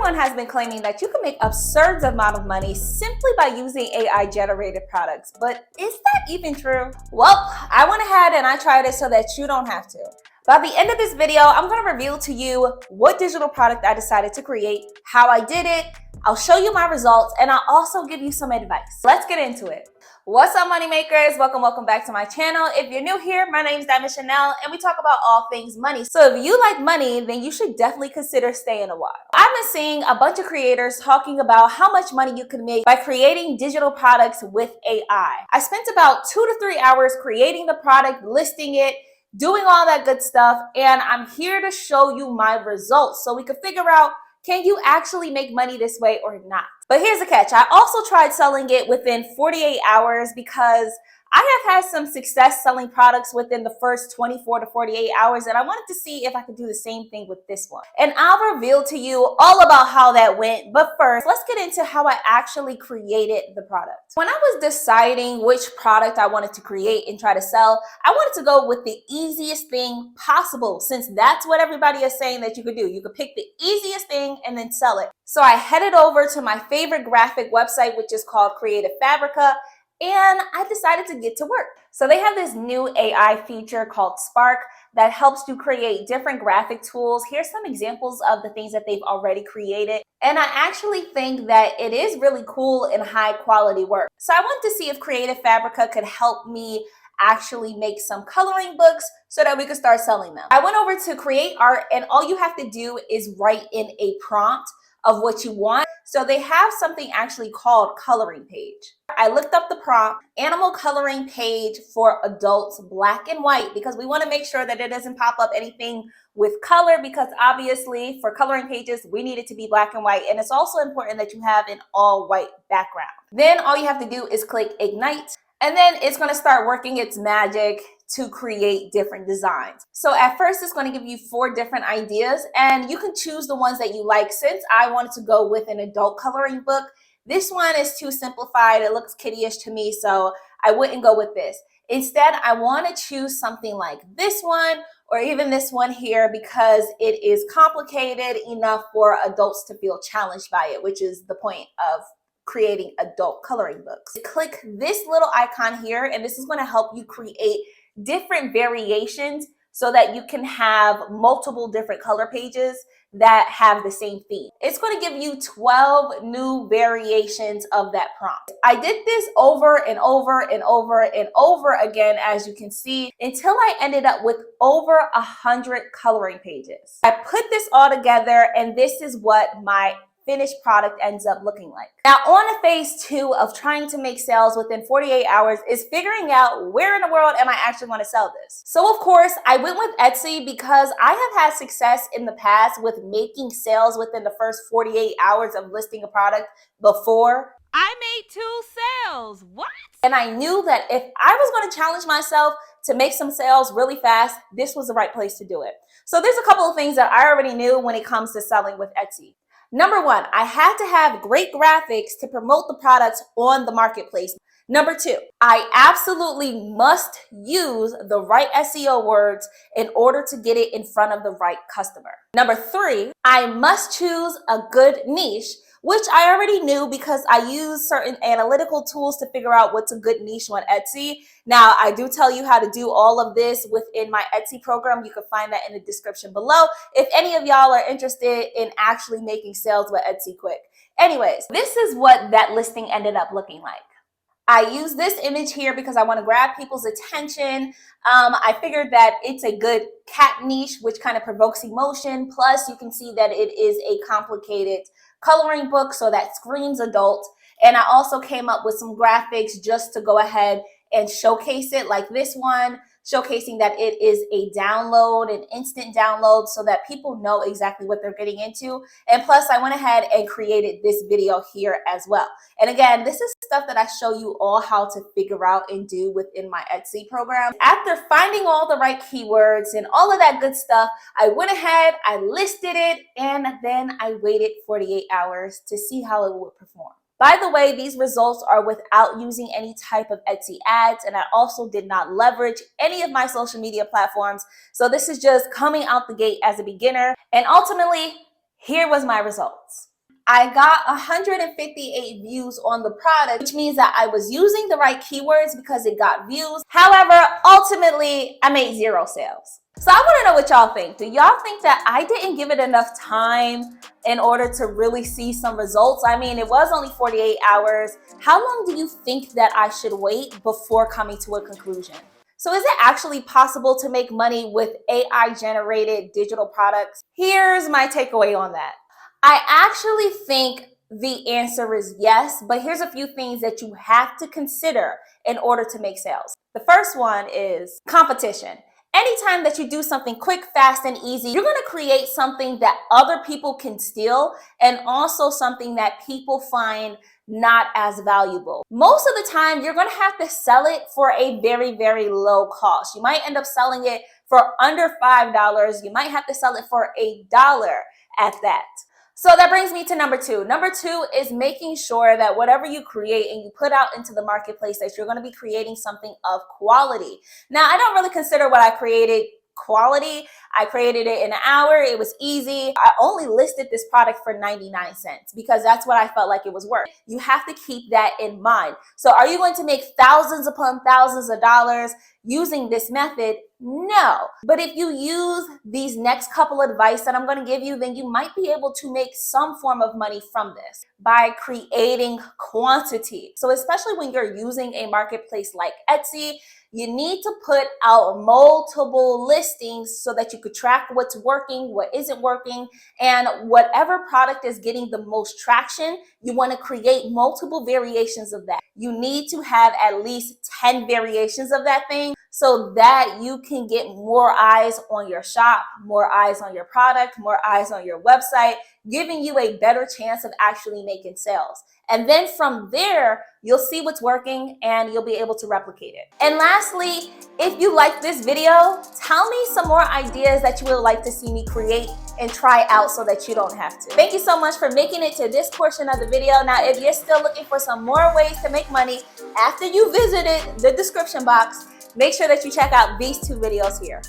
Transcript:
Everyone has been claiming that you can make absurd amount of money simply by using AI generated products, but is that even true? Well, I went ahead and I tried it so that you don't have to. By the end of this video, I'm going to reveal to you what digital product I decided to create, how I did it, I'll show you my results, and I'll also give you some advice. Let's get into it. What's up, money makers? Welcome back to my channel. If you're new here, my name is Diamond Chanel and we talk about all things money. So if you like money, then you should definitely consider staying a while. I've been seeing a bunch of creators talking about how much money you can make by creating digital products with AI. I spent about 2 to 3 hours creating the product, listing it, doing all that good stuff, and I'm here to show you my results so we can figure out, can you actually make money this way or not? But here's the catch. I also tried selling it within 48 hours because I have had some success selling products within the first 24 to 48 hours, and I wanted to see if I could do the same thing with this one. And I'll reveal to you all about how that went. But first, let's get into how I actually created the product. When I was deciding which product I wanted to create and try to sell, I wanted to go with the easiest thing possible, since that's what everybody is saying that you could do. You could pick the easiest thing and then sell it. So I headed over to my favorite graphic website, which is called Creative Fabrica, and I decided to get to work. So they have this new AI feature called Spark that helps you create different graphic tools. Here's some examples of the things that they've already created. And I actually think that it is really cool and high quality work. So I wanted to see if Creative Fabrica could help me actually make some coloring books so that we could start selling them. I went over to create art, and all you have to do is write in a prompt of what you want. So they have something actually called coloring page. I looked up the prompt, animal coloring page for adults, black and white, because we want to make sure that it doesn't pop up anything with color, because obviously for coloring pages, we need it to be black and white. And it's also important that you have an all white background. Then all you have to do is click ignite, and then it's going to start working its magic to create different designs. So at first it's going to give you 4 different ideas, and you can choose the ones that you like. Since I wanted to go with an adult coloring book, this one is too simplified. It looks kiddie-ish to me, so I wouldn't go with this. Instead, I want to choose something like this one or even this one here, because it is complicated enough for adults to feel challenged by it, which is the point of creating adult coloring books. Click this little icon here, and this is going to help you create different variations so that you can have multiple different color pages that have the same theme. It's going to give you 12 new variations of that prompt. I did this over and over and over and over again, as you can see, until I ended up with over 100 coloring pages. I put this all together, and this is what my finished product ends up looking like. Now, on phase 2 of trying to make sales within 48 hours is figuring out where in the world am I actually want to sell this. So of course, I went with Etsy because I have had success in the past with making sales within the first 48 hours of listing a product before. I made 2 sales. What? And I knew that if I was going to challenge myself to make some sales really fast, this was the right place to do it. So there's a couple of things that I already knew when it comes to selling with Etsy. Number 1, I had to have great graphics to promote the products on the marketplace. Number 2, I absolutely must use the right SEO words in order to get it in front of the right customer. Number 3, I must choose a good niche, which I already knew because I use certain analytical tools to figure out what's a good niche on Etsy. Now, I do tell you how to do all of this within my Etsy program. You can find that in the description below if any of y'all are interested in actually making sales with Etsy quick. Anyways, this is what that listing ended up looking like. I use this image here because I want to grab people's attention. I figured that it's a good cat niche, which kind of provokes emotion. Plus, you can see that it is a complicated coloring book, so that screams adult. And I also came up with some graphics just to go ahead and showcase it, like this one, showcasing that it is a download, an instant download, so that people know exactly what they're getting into. And plus, I went ahead and created this video here as well. And again, this is stuff that I show you all how to figure out and do within my Etsy program. After finding all the right keywords and all of that good stuff, I went ahead, I listed it, and then I waited 48 hours to see how it would perform. By the way, these results are without using any type of Etsy ads, and I also did not leverage any of my social media platforms. So this is just coming out the gate as a beginner. And ultimately, here was my results. I got 158 views on the product, which means that I was using the right keywords because it got views. However, ultimately, I made 0 sales. So I want to know what y'all think. Do y'all think that I didn't give it enough time in order to really see some results? I mean, it was only 48 hours. How long do you think that I should wait before coming to a conclusion? So is it actually possible to make money with AI-generated digital products? Here's my takeaway on that. I actually think the answer is yes, but here's a few things that you have to consider in order to make sales. The first one is competition. Anytime that you do something quick, fast, and easy, you're going to create something that other people can steal and also something that people find not as valuable. Most of the time, you're going to have to sell it for a very, very low cost. You might end up selling it for under $5. You might have to sell it for $1 at that. So that brings me to number 2. Number 2 is making sure that whatever you create and you put out into the marketplace, that you're going to be creating something of quality. Now, I don't really consider what I created quality. I created it in an hour. It was easy. I only listed this product for 99 cents because that's what I felt like it was worth. You have to keep that in mind. So are you going to make thousands upon thousands of dollars using this method? No. But if you use these next couple of advice that I'm going to give you, then you might be able to make some form of money from this by creating quantity. So especially when you're using a marketplace like Etsy, you need to put out multiple listings so that you could track what's working, what isn't working, and whatever product is getting the most traction, you want to create multiple variations of that. You need to have at least 10 variations of that thing so that you can get more eyes on your shop, more eyes on your product, more eyes on your website, giving you a better chance of actually making sales. And then from there, you'll see what's working and you'll be able to replicate it. And lastly, if you like this video, tell me some more ideas that you would like to see me create and try out so that you don't have to. Thank you so much for making it to this portion of the video. Now, if you're still looking for some more ways to make money after you visited the description box, make sure that you check out these 2 videos here.